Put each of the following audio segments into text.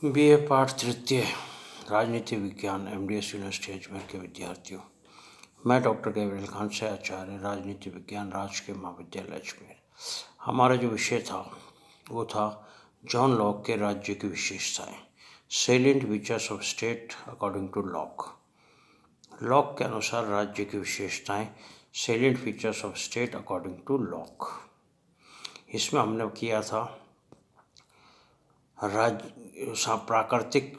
BA पाठ तृतीय राजनीति विज्ञान एमडीएस यूनिवर्सिटी अजमेर के विद्यार्थियों, मैं डॉक्टर गैब्रियल खान से आचार्य राजनीति विज्ञान राजकीय महाविद्यालय अजमेर। हमारा जो विषय था वो था जॉन लॉक के राज्य की विशेषताएं, salient features of state according to Locke. Locke के अनुसार राज्य की विशेषताएं, salient features of state according to Locke. इसमें हमने किया था प्राकृतिक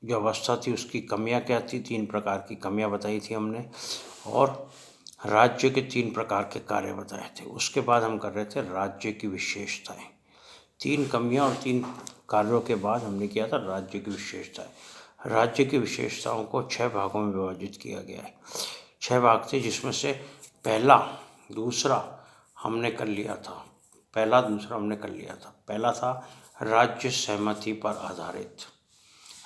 जो अवस्था थी उसकी कमियां क्या थी, 3 प्रकार की कमियां बताई थी हमने, और राज्य के 3 प्रकार के कार्य बताए थे। उसके बाद हम कर रहे थे राज्य की विशेषताएं। 3 कमियां और 3 कार्यों के बाद हमने किया था राज्य की विशेषताएं। राज्य की विशेषताओं को 6 भागों में विभाजित किया गया है। 6 भाग थे, जिसमें से पहला दूसरा हमने कर लिया था। पहला था राज्य सहमति पर आधारित।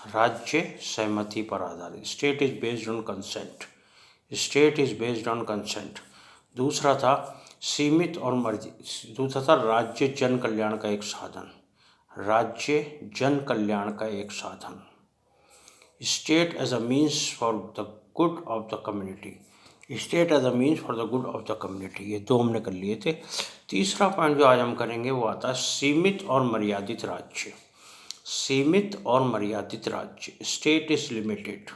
राज्य सहमति पर आधारित, state is based on consent. दूसरा था सीमित और मर्जी। दूसरा था राज्य जन कल्याण का एक साधन। State as a means for the good of the community. ये 2 हमने कर लिए थे। तीसरा पॉइंट जो आज हम करेंगे वो आता है सीमित और मर्यादित राज्य। State is limited.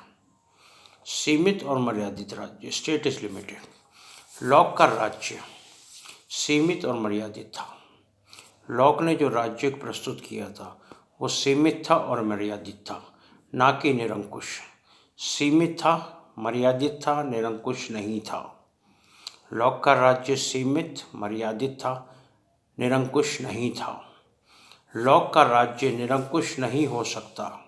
लॉक का राज्य सीमित और मर्यादित था। लॉक ने जो राज्य प्रस्तुत किया था वो सीमित था और मर्यादित था, ना कि निरंकुश। सीमित था, मर्यादित था, निरंकुश नहीं था। लॉक का राज्य सीमित, मर्यादित था, निरंकुश नहीं था। लॉक का राज्य निरंकुश नहीं हो सकता।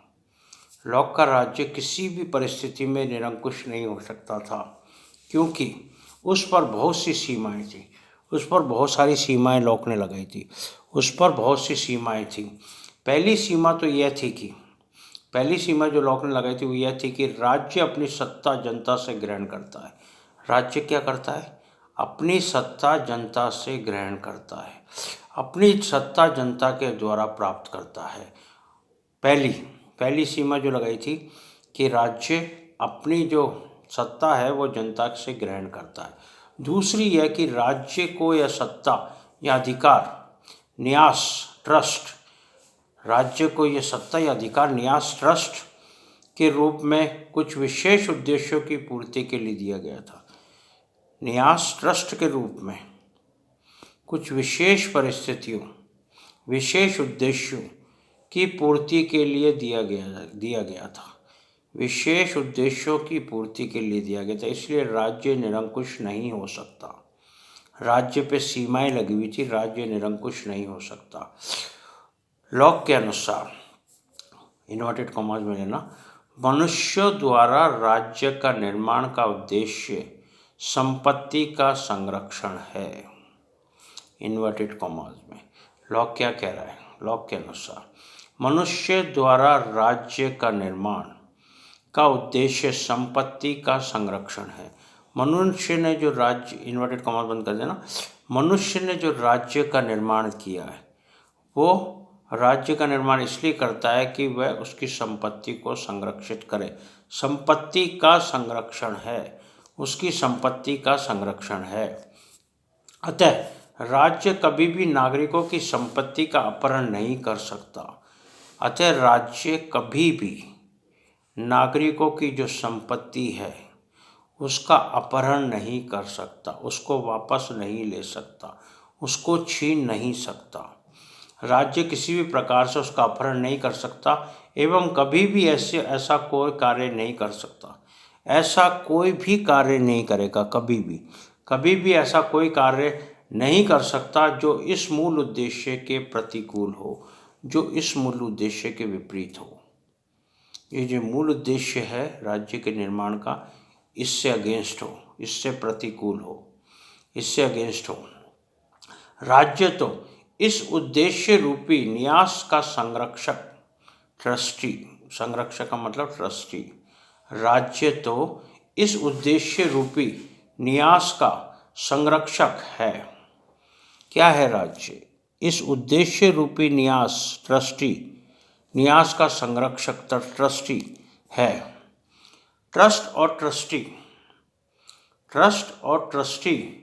लॉक का राज्य किसी भी परिस्थिति में निरंकुश नहीं हो सकता था, क्योंकि उस पर बहुत सी सीमाएं थी। उस पर बहुत सारी सीमाएं लॉक ने लगाई थी। पहली सीमा जो लॉक ने लगाई थी वो यह थी कि राज्य अपनी सत्ता जनता से ग्रहण करता है। राज्य क्या करता है? अपनी सत्ता जनता से ग्रहण करता है, अपनी सत्ता जनता के द्वारा प्राप्त करता है। पहली सीमा जो लगाई थी कि राज्य अपनी जो सत्ता है वो जनता से ग्रहण करता है। दूसरी यह कि राज्य को यह सत्ता या अधिकार न्यास ट्रस्ट के रूप में कुछ विशेष उद्देश्यों की पूर्ति के लिए दिया गया था। न्यास ट्रस्ट के रूप में कुछ विशेष परिस्थितियों, विशेष उद्देश्यों की पूर्ति के लिए दिया गया था। इसलिए राज्य निरंकुश नहीं हो सकता। राज्य पे सीमाएं लगी हुई थी, राज्य निरंकुश नहीं हो सकता। लॉक के अनुसार, इन्वर्टेड कॉमास में लेना, मनुष्यों द्वारा राज्य का निर्माण का उद्देश्य संपत्ति का संरक्षण है। इन्वर्टेड कॉमास में लॉक क्या कह रहा है? लॉक के अनुसार मनुष्य द्वारा राज्य का निर्माण का उद्देश्य संपत्ति का संरक्षण है। मनुष्य ने जो राज्य, इन्वर्टेड कॉमास बंद कर देना, मनुष्य ने जो राज्य का निर्माण किया है वो राज्य का निर्माण इसलिए करता है कि वह उसकी संपत्ति को संरक्षित करे। संपत्ति का संरक्षण है, उसकी संपत्ति का संरक्षण है। अतः राज्य कभी भी नागरिकों की संपत्ति का अपहरण नहीं कर सकता। राज्य कभी भी नागरिकों की जो संपत्ति है उसका अपहरण नहीं कर सकता, उसको वापस नहीं ले सकता, उसको छीन नहीं सकता। राज्य किसी भी प्रकार से उसका अपहरण नहीं कर सकता एवं कभी भी ऐसा कोई कार्य नहीं कर सकता। ऐसा कोई भी कार्य नहीं करेगा, कभी भी ऐसा कोई कार्य नहीं कर सकता जो इस मूल उद्देश्य के प्रतिकूल हो, जो इस मूल उद्देश्य के विपरीत हो। ये जो मूल उद्देश्य है राज्य के निर्माण का, इससे अगेंस्ट हो, इससे प्रतिकूल हो, इससे अगेंस्ट हो। राज्य तो इस उद्देश्य रूपी न्यास का संरक्षक, संरक्षक का मतलब ट्रस्टी। राज्य तो इस उद्देश्य रूपी न्यास का संरक्षक है। क्या है राज्य? इस उद्देश्य रूपी न्यास, ट्रस्टी, न्यास का संरक्षक ट्रस्टी है। ट्रस्ट और ट्रस्टी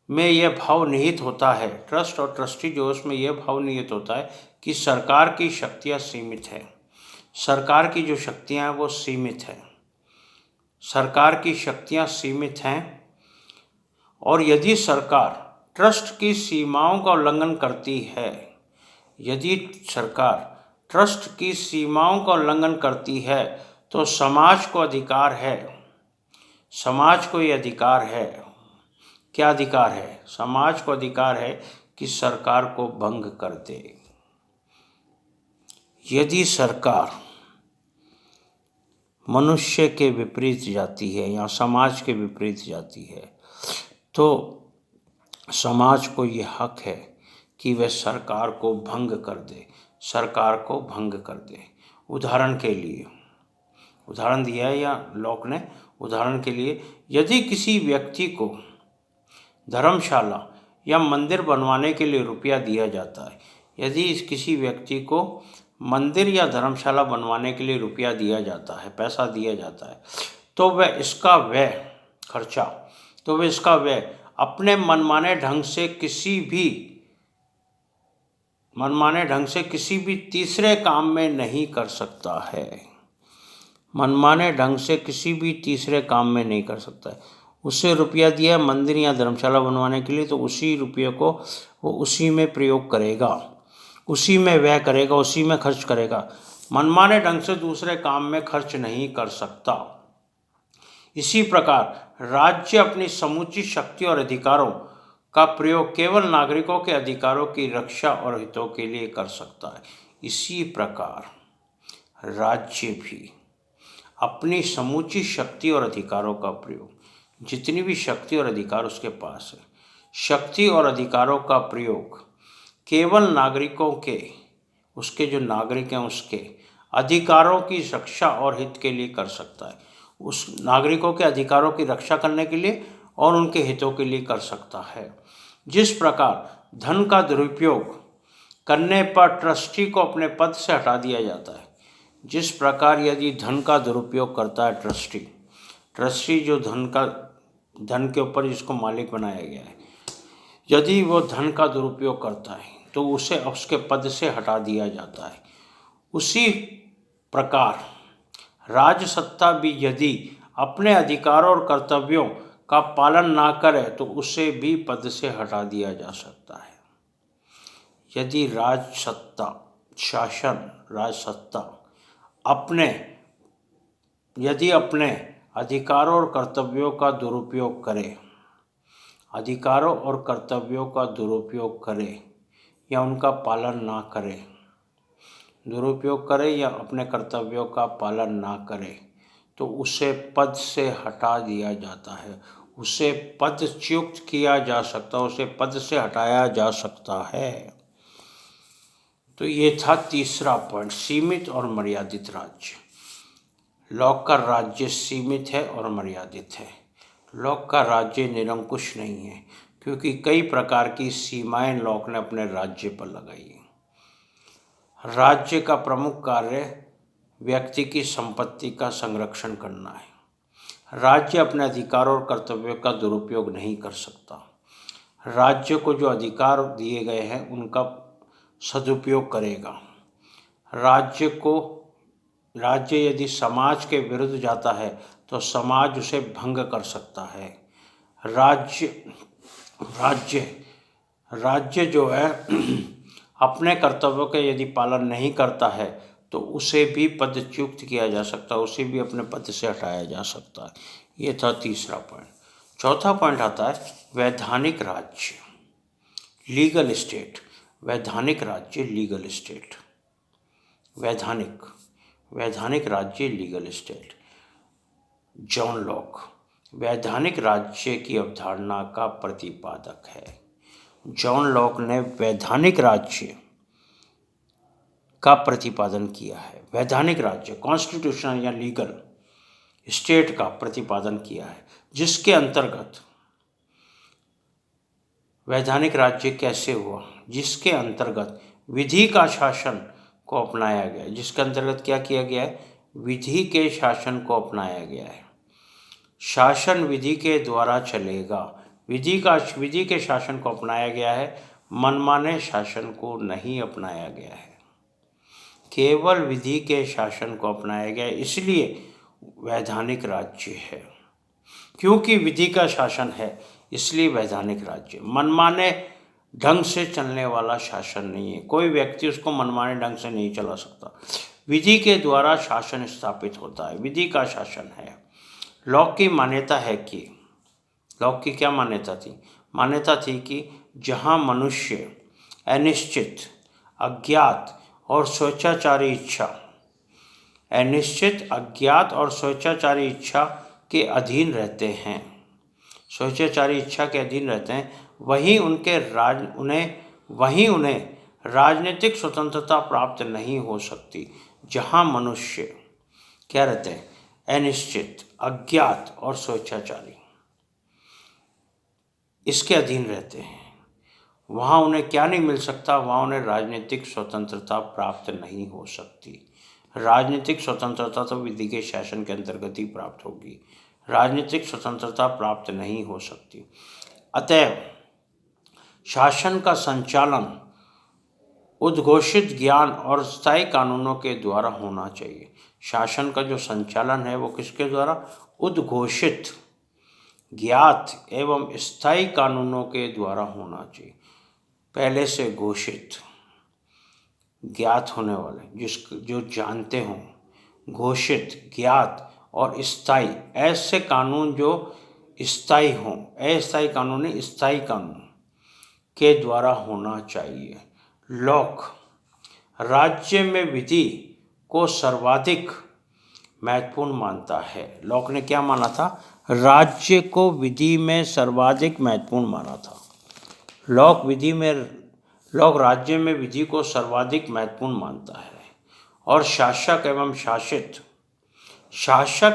में यह भाव निहित होता है, ट्रस्ट और ट्रस्टी जो उसमें यह भाव निहित होता है कि सरकार की शक्तियाँ सीमित है। सरकार की जो शक्तियाँ हैं वो सीमित हैं, सरकार की शक्तियाँ सीमित हैं, और यदि सरकार ट्रस्ट की सीमाओं का उल्लंघन करती है, यदि सरकार ट्रस्ट की सीमाओं का उल्लंघन करती है तो समाज को अधिकार है, समाज को ये अधिकार है, क्या अधिकार है? समाज को अधिकार है कि सरकार को भंग कर दे। यदि सरकार मनुष्य के विपरीत जाती है या समाज के विपरीत जाती है तो समाज को ये हक है कि वह सरकार को भंग कर दे, सरकार को भंग कर दे। उदाहरण के लिए, उदाहरण दिया है या लॉक ने, उदाहरण के लिए यदि किसी व्यक्ति को धर्मशाला या मंदिर बनवाने के लिए रुपया दिया जाता है, यदि किसी व्यक्ति को मंदिर या धर्मशाला बनवाने के लिए रुपया दिया जाता है, पैसा दिया जाता है, तो वह इसका व्यय अपने मनमाने ढंग से किसी भी तीसरे काम में नहीं कर सकता है, मनमाने ढंग से किसी भी तीसरे काम में नहीं कर सकता है। उसे रुपया दिया मंदिर या धर्मशाला बनवाने के लिए, तो उसी रुपये को वो उसी में प्रयोग करेगा, उसी में व्यय करेगा, उसी में खर्च करेगा, मनमाने ढंग से दूसरे काम में खर्च नहीं कर सकता। इसी प्रकार राज्य अपनी समूची शक्ति और अधिकारों का प्रयोग केवल नागरिकों के अधिकारों की रक्षा और हितों के लिए कर सकता है। इसी प्रकार राज्य भी अपनी समूची शक्ति और अधिकारों का प्रयोग, जितनी भी शक्ति और अधिकार उसके पास है, शक्ति और अधिकारों का प्रयोग केवल नागरिकों के, उसके जो नागरिक हैं उसके अधिकारों की रक्षा और हित के लिए कर सकता है, उस नागरिकों के अधिकारों की रक्षा करने के लिए और उनके हितों के लिए कर सकता है। जिस प्रकार धन का दुरुपयोग करने पर ट्रस्टी को अपने पद से हटा दिया जाता है, जिस प्रकार यदि धन का दुरुपयोग करता है ट्रस्टी जो धन के ऊपर जिसको मालिक बनाया गया है, यदि वो धन का दुरुपयोग करता है तो उसे उसके पद से हटा दिया जाता है। उसी प्रकार राजसत्ता भी यदि अपने अधिकारों और कर्तव्यों का पालन ना करे तो उसे भी पद से हटा दिया जा सकता है। यदि राजसत्ता अपने अधिकारों और कर्तव्यों का दुरुपयोग करे या उनका पालन ना करे, दुरुपयोग करे या अपने कर्तव्यों का पालन ना करे, तो उसे पद से हटा दिया जाता है, उसे पदच्युत किया जा सकता है, उसे पद से हटाया जा सकता है। तो ये था तीसरा पॉइंट, सीमित और मर्यादित राज्य। लॉक का राज्य सीमित है और मर्यादित है। लॉक का राज्य निरंकुश नहीं है, क्योंकि कई प्रकार की सीमाएं लॉक ने अपने राज्य पर लगाई है। राज्य का प्रमुख कार्य व्यक्ति की संपत्ति का संरक्षण करना है। राज्य अपने अधिकारों और कर्तव्यों का दुरुपयोग नहीं कर सकता। राज्य को जो अधिकार दिए गए हैं उनका सदुपयोग करेगा। राज्य यदि समाज के विरुद्ध जाता है तो समाज उसे भंग कर सकता है। राज्य जो है अपने कर्तव्यों के यदि पालन नहीं करता है तो उसे भी पदच्युत किया जा सकता है, उसे भी अपने पद से हटाया जा सकता है। ये था तीसरा पॉइंट। चौथा पॉइंट आता है वैधानिक राज्य, लीगल स्टेट। वैधानिक राज्य, लीगल स्टेट। वैधानिक राज्य, लीगल स्टेट। जॉन लॉक वैधानिक राज्य की अवधारणा का प्रतिपादक है। जॉन लॉक ने वैधानिक राज्य का प्रतिपादन किया है। वैधानिक राज्य, कॉन्स्टिट्यूशनल या लीगल स्टेट का प्रतिपादन किया है, जिसके अंतर्गत वैधानिक राज्य कैसे हुआ, जिसके अंतर्गत विधि का शासन को अपनाया गया है, जिसके अंतर्गत क्या किया गया है, विधि के शासन को अपनाया गया है। शासन विधि के द्वारा चलेगा, विधि के शासन को अपनाया गया है, मनमाने शासन को नहीं अपनाया गया है। केवल विधि के शासन को अपनाया गया है, इसलिए वैधानिक राज्य है। क्योंकि विधि का शासन है इसलिए वैधानिक राज्य। मनमाने ढंग से चलने वाला शासन नहीं है, कोई व्यक्ति उसको मनमाने ढंग से नहीं चला सकता। विधि के द्वारा शासन स्थापित होता है, विधि का शासन है। लॉक की मान्यता है कि, लॉक की क्या मान्यता थी? मान्यता थी कि जहाँ मनुष्य अनिश्चित, अज्ञात और स्वेच्छाचारी इच्छा, अनिश्चित, अज्ञात और स्वेच्छाचारी इच्छा के अधीन रहते हैं, स्वेच्छाचारी इच्छा के अधीन रहते हैं, वहीं उन्हें राजनीतिक स्वतंत्रता प्राप्त नहीं हो सकती। जहाँ मनुष्य क्या रहते हैं? अनिश्चित, अज्ञात और स्वेच्छाचारी, इसके अधीन रहते हैं, वहाँ उन्हें क्या नहीं मिल सकता? वहाँ उन्हें राजनीतिक स्वतंत्रता प्राप्त नहीं हो सकती। राजनीतिक स्वतंत्रता तो विधि के शासन के अंतर्गत ही प्राप्त होगी, राजनीतिक स्वतंत्रता प्राप्त नहीं हो सकती। अतएव शासन का संचालन उद्घोषित ज्ञान और स्थायी कानूनों के द्वारा होना चाहिए। शासन का जो संचालन है वो किसके द्वारा? उद्घोषित, ज्ञात एवं स्थायी कानूनों के द्वारा होना चाहिए। पहले से घोषित, ज्ञात होने वाले, जो जानते हों, घोषित, ज्ञात और स्थायी, ऐसे कानून जो स्थायी हों, अस्थायी कानून नहीं, स्थायी कानून के द्वारा होना चाहिए। लॉक राज्य में विधि को सर्वाधिक महत्वपूर्ण मानता है। लॉक ने क्या माना था? राज्य को विधि में सर्वाधिक महत्वपूर्ण माना था। लॉक राज्य में विधि को सर्वाधिक महत्वपूर्ण मानता है और शासक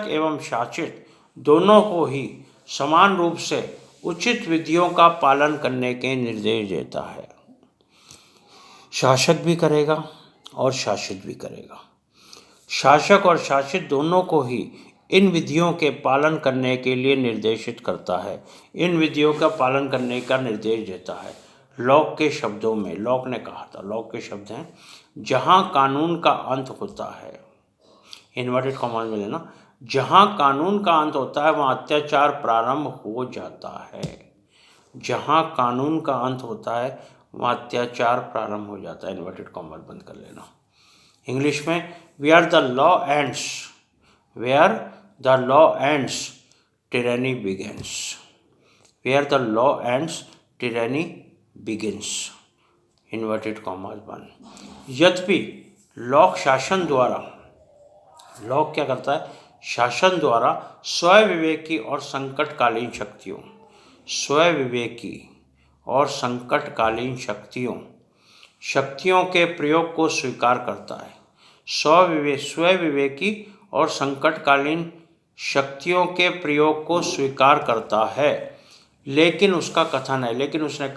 एवं शासित दोनों को ही समान रूप से उचित विधियों का पालन करने के निर्देश देता है। शासक भी करेगा और शासित भी करेगा। शासक और शासित दोनों को ही इन विधियों के पालन करने के लिए निर्देशित करता है, इन विधियों का पालन करने का निर्देश देता है। लॉक के शब्दों में, लॉक ने कहा था, लॉक के शब्द हैं, जहाँ कानून का अंत होता है, इन्वर्टेड कॉमास में लेना, जहाँ कानून का अंत होता है वहाँ अत्याचार प्रारंभ हो जाता है। जहाँ कानून का अंत होता है वहाँ अत्याचार प्रारंभ हो जाता है। इन्वर्टेड कॉमास बंद कर लेना। इंग्लिश में, where the law ends tyranny begins. Where the law ends, tyranny begins. Inverted commas बंद। यद्यपि लॉक क्या करता है? शासन द्वारा स्वविवेकी और संकटकालीन शक्तियों के प्रयोग को स्वीकार करता है। स्वविवेकी और संकटकालीन शक्तियों के प्रयोग को स्वीकार करता है, लेकिन उसका कथन है, लेकिन उसने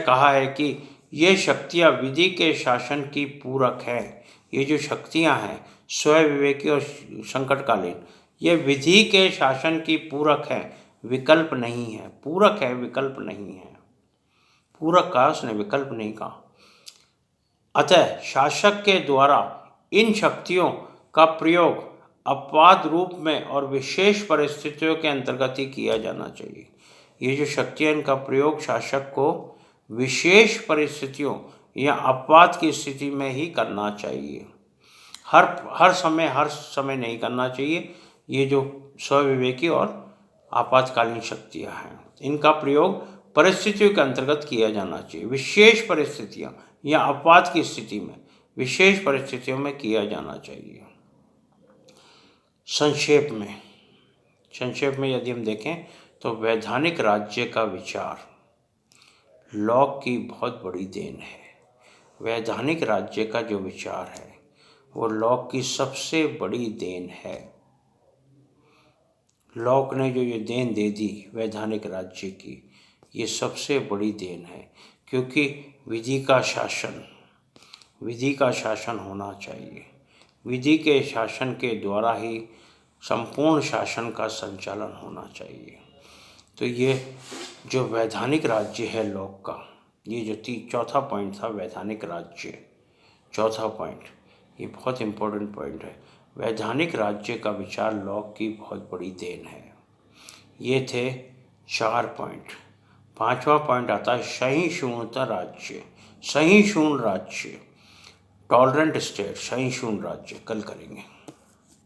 कहा है कि ये शक्तियाँ विधि के शासन की पूरक हैं। ये जो शक्तियाँ हैं स्वविवेकी और संकटकालीन, ये विधि के शासन की पूरक हैं, विकल्प नहीं है। पूरक है, विकल्प नहीं है। पूरक कहा उसने, विकल्प नहीं कहा। अतः शासक के द्वारा इन शक्तियों का प्रयोग अपवाद रूप में और विशेष परिस्थितियों के अंतर्गत ही किया जाना चाहिए। ये जो शक्तियाँ, इनका प्रयोग शासक को विशेष परिस्थितियों या अपवाद की स्थिति में ही करना चाहिए। हर समय नहीं करना चाहिए। ये जो स्वविवेकी और आपातकालीन शक्तियाँ हैं, इनका प्रयोग परिस्थितियों के अंतर्गत किया जाना चाहिए। विशेष परिस्थितियाँ या अपवाद की स्थिति में, विशेष परिस्थितियों में किया जाना चाहिए। संक्षेप में यदि हम देखें तो वैधानिक राज्य का विचार लॉक की बहुत बड़ी देन है। वैधानिक राज्य का जो विचार है वो लॉक की सबसे बड़ी देन है। लॉक ने जो ये देन दे दी वैधानिक राज्य की, ये सबसे बड़ी देन है, क्योंकि विधि का शासन विधि का शासन होना चाहिए। विधि के शासन के द्वारा ही संपूर्ण शासन का संचालन होना चाहिए। तो ये जो वैधानिक राज्य है लॉक का, ये जो चौथा पॉइंट था वैधानिक राज्य, चौथा पॉइंट, ये बहुत इम्पोर्टेंट पॉइंट है। वैधानिक राज्य का विचार लॉक की बहुत बड़ी देन है। ये थे 4 पॉइंट। 5वां पॉइंट आता है सहिष्णुता राज्य, सहिष्णु राज्य, टॉलरेंट स्टेट, सहिष्णु राज्य, कल करेंगे।